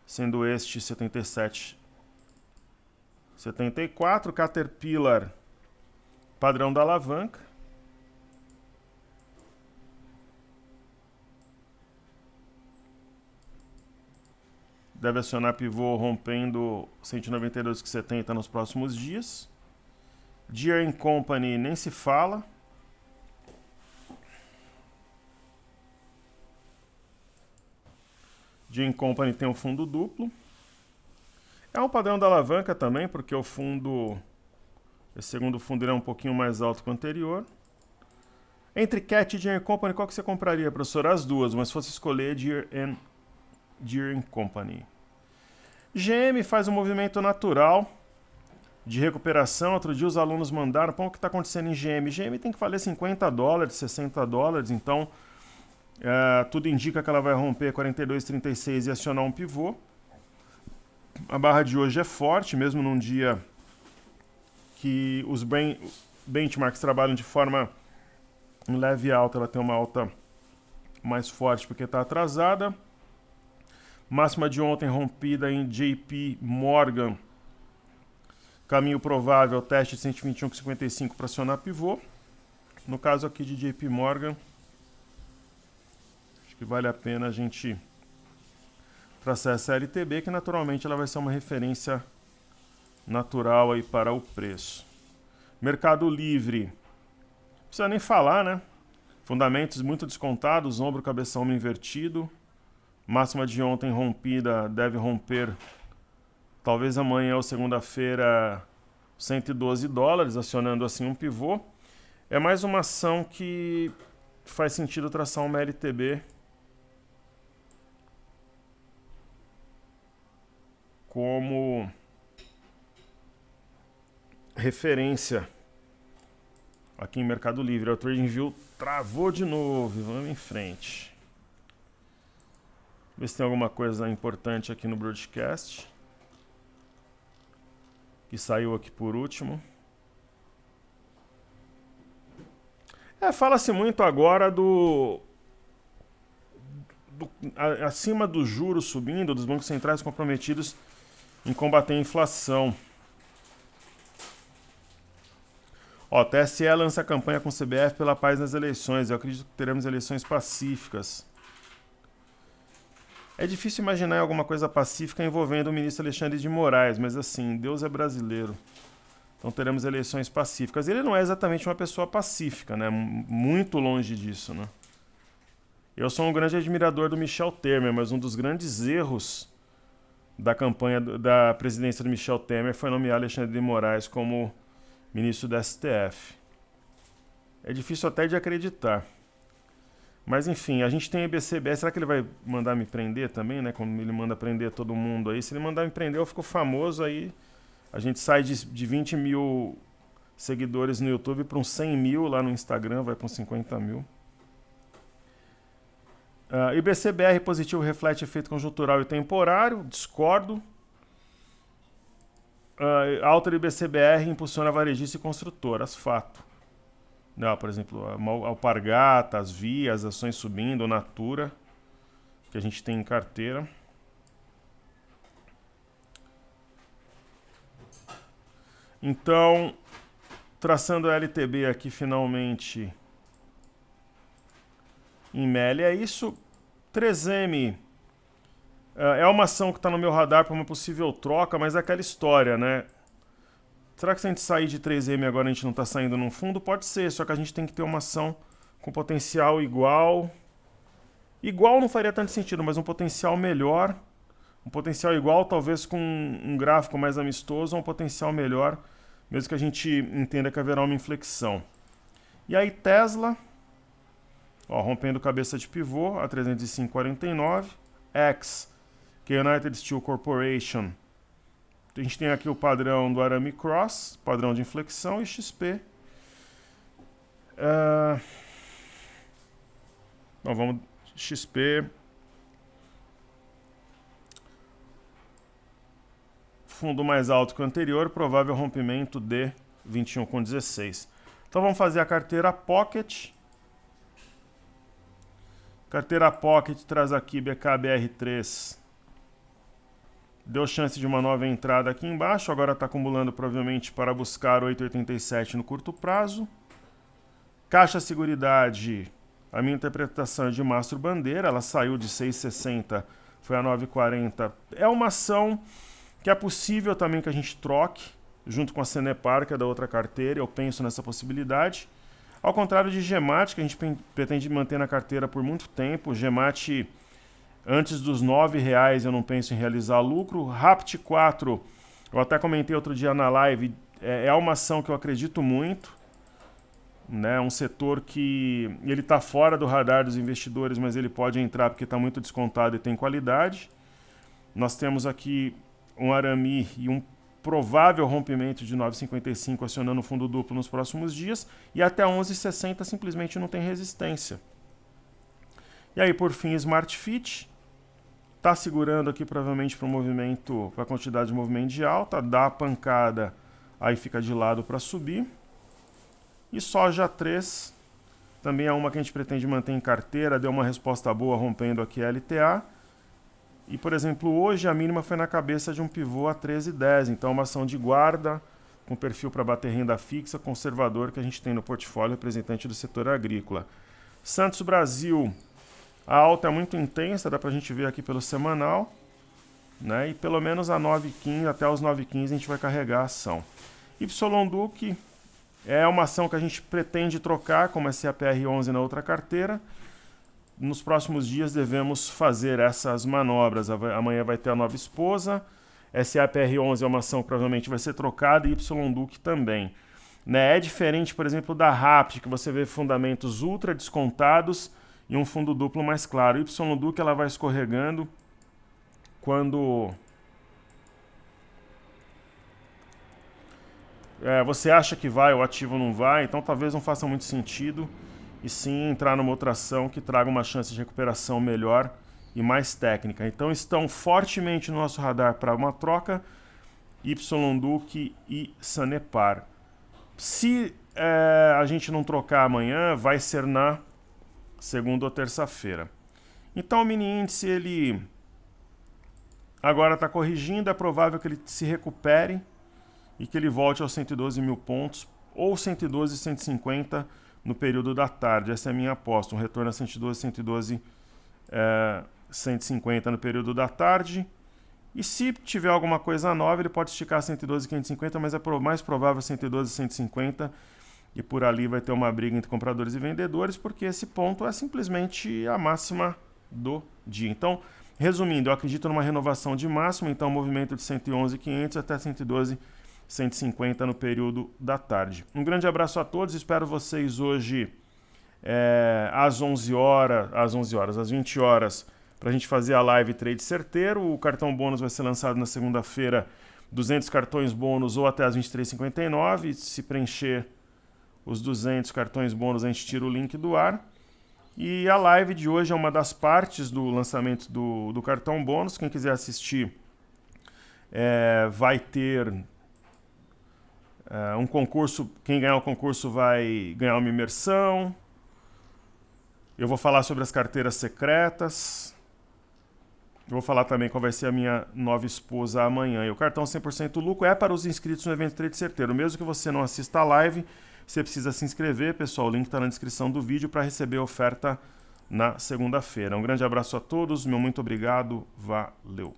S1: sendo este 77,74, Caterpillar, padrão da alavanca. Deve acionar pivô rompendo 192,70 nos próximos dias. Deere & Company nem se fala. Deere & Company tem um fundo duplo. É um padrão da alavanca também, porque o fundo, esse segundo fundo é um pouquinho mais alto que o anterior. Entre Cat e Deere & Company, qual que você compraria, professor? As duas, mas se fosse escolher Deere & Company. GM faz um movimento natural de recuperação. Outro dia os alunos mandaram, pô, o que está acontecendo em GM? GM tem que valer $50, $60, então tudo indica que ela vai romper 42,36 e acionar um pivô. A barra de hoje é forte, mesmo num dia que os benchmarks trabalham de forma leve alta, ela tem uma alta mais forte porque está atrasada. Máxima de ontem rompida em JP Morgan. Caminho provável, teste de 121,55 para acionar pivô. No caso aqui de JP Morgan, acho que vale a pena a gente traçar essa LTB, que naturalmente ela vai ser uma referência natural aí para o preço. Mercado Livre, não precisa nem falar, né? Fundamentos muito descontados, ombro, cabeção, ombro invertido. Máxima de ontem rompida, deve romper talvez amanhã ou segunda-feira $112, acionando assim um pivô. É mais uma ação que faz sentido traçar uma LTB como referência aqui em Mercado Livre. O TradingView travou de novo, vamos em frente. Ver se tem alguma coisa importante aqui no broadcast, que saiu aqui por último. Fala-se muito agora acima dos juros subindo, dos bancos centrais comprometidos em combater a inflação. TSE lança campanha com CBF pela paz nas eleições. Eu acredito que teremos eleições pacíficas. É difícil imaginar alguma coisa pacífica envolvendo o ministro Alexandre de Moraes, mas assim, Deus é brasileiro. Então teremos eleições pacíficas. Ele não é exatamente uma pessoa pacífica, né? Muito longe disso, né? Eu sou um grande admirador do Michel Temer, mas um dos grandes erros da campanha da presidência do Michel Temer foi nomear Alexandre de Moraes como ministro do STF. É difícil até de acreditar. Mas enfim, a gente tem o IBCBR. Será que ele vai mandar me prender também, né? Como ele manda prender todo mundo aí. Se ele mandar me prender, eu fico famoso aí. A gente sai de 20 mil seguidores no YouTube para uns 100 mil lá no Instagram, vai para uns 50 mil. IBCBR positivo reflete efeito conjuntural e temporário, discordo. Alta do IBCBR impulsiona varejista e construtoras, fato. Não, por exemplo, a Alpargata, as Vias, as ações subindo, Natura, que a gente tem em carteira. Então, traçando a LTB aqui finalmente em MELI, é isso. 3M é uma ação que está no meu radar para uma possível troca, mas é aquela história, né? Será que se a gente sair de 3M agora a gente não está saindo num fundo? Pode ser, só que a gente tem que ter uma ação com potencial igual. Igual não faria tanto sentido, mas um potencial melhor. Um potencial igual, talvez com um gráfico mais amistoso, ou um potencial melhor, mesmo que a gente entenda que haverá uma inflexão. E aí Tesla, rompendo cabeça de pivô a 305,49. X, que é United Steel Corporation. A gente tem aqui o padrão do Arame Cross, padrão de inflexão, e XP. Vamos XP. Fundo mais alto que o anterior, provável rompimento de 21,16. Então vamos fazer a carteira Pocket. Carteira Pocket traz aqui BKBR3. Deu chance de uma nova entrada aqui embaixo, agora está acumulando provavelmente para buscar 8,87 no curto prazo. Caixa Seguridade, a minha interpretação é de Mastro Bandeira, ela saiu de 6,60, foi a 9,40. É uma ação que é possível também que a gente troque. junto com a Sanepar, que é da outra carteira, eu penso nessa possibilidade. Ao contrário de Gemat, que a gente pretende manter na carteira por muito tempo, Gemat, antes dos R$ 9,00 eu não penso em realizar lucro. Rapt 4, eu até comentei outro dia na live, é uma ação que eu acredito muito, né? Um setor que ele está fora do radar dos investidores, mas ele pode entrar porque está muito descontado e tem qualidade. Nós temos aqui um Arami e um provável rompimento de 9,55 acionando o fundo duplo nos próximos dias, e até 11,60 simplesmente não tem resistência. E aí, por fim, Smart Fit está segurando aqui provavelmente para o movimento, para a quantidade de movimento de alta, dá a pancada, aí fica de lado para subir. E Soja 3 também é uma que a gente pretende manter em carteira, deu uma resposta boa rompendo aqui a LTA. E, por exemplo, hoje a mínima foi na cabeça de um pivô a 13,10, então é uma ação de guarda, com perfil para bater renda fixa, conservador, que a gente tem no portfólio, representante do setor agrícola. Santos Brasil, a alta é muito intensa, dá para a gente ver aqui pelo semanal, né? E pelo menos a 9,15, até os 9,15 a gente vai carregar a ação. YDUC é uma ação que a gente pretende trocar, como SAPR11 na outra carteira. Nos próximos dias devemos fazer essas manobras. Amanhã vai ter a nova esposa. SAPR11 é uma ação que provavelmente vai ser trocada e YDUC também. Né? É diferente, por exemplo, da Rapt, que você vê fundamentos ultra descontados e um fundo duplo mais claro. YDUC ela vai escorregando quando você acha que vai, o ativo não vai, então talvez não faça muito sentido. E sim entrar numa outra ação que traga uma chance de recuperação melhor e mais técnica. Então estão fortemente no nosso radar para uma troca, YDUC e Sanepar. Se a gente não trocar amanhã, vai ser na segunda ou terça-feira. Então o mini índice ele agora está corrigindo, é provável que ele se recupere e que ele volte aos 112 mil pontos ou 112 e 150 no período da tarde. Essa é a minha aposta, um retorno a 112, 150 no período da tarde. E se tiver alguma coisa nova, ele pode esticar 112 e 550, mas é mais provável 112 e 150, e por ali vai ter uma briga entre compradores e vendedores, porque esse ponto é simplesmente a máxima do dia. Então, resumindo, eu acredito numa renovação de máximo, então movimento de 111.500 até 112 150 no período da tarde. Um grande abraço a todos, espero vocês hoje às 20 horas, para a gente fazer a live Trade Certeiro. O cartão bônus vai ser lançado na segunda-feira, 200 cartões bônus ou até às 23h59. Se preencher os 200 cartões bônus, a gente tira o link do ar. E a live de hoje é uma das partes do lançamento do cartão bônus. Quem quiser assistir vai ter um concurso. Quem ganhar o concurso vai ganhar uma imersão. Eu vou falar sobre as carteiras secretas. Eu vou falar também qual vai ser a minha nova esposa amanhã. E o cartão 100% lucro é para os inscritos no evento Trade Certeiro. Mesmo que você não assista a live, você precisa se inscrever, pessoal. O link está na descrição do vídeo para receber a oferta na segunda-feira. Um grande abraço a todos, meu muito obrigado, valeu!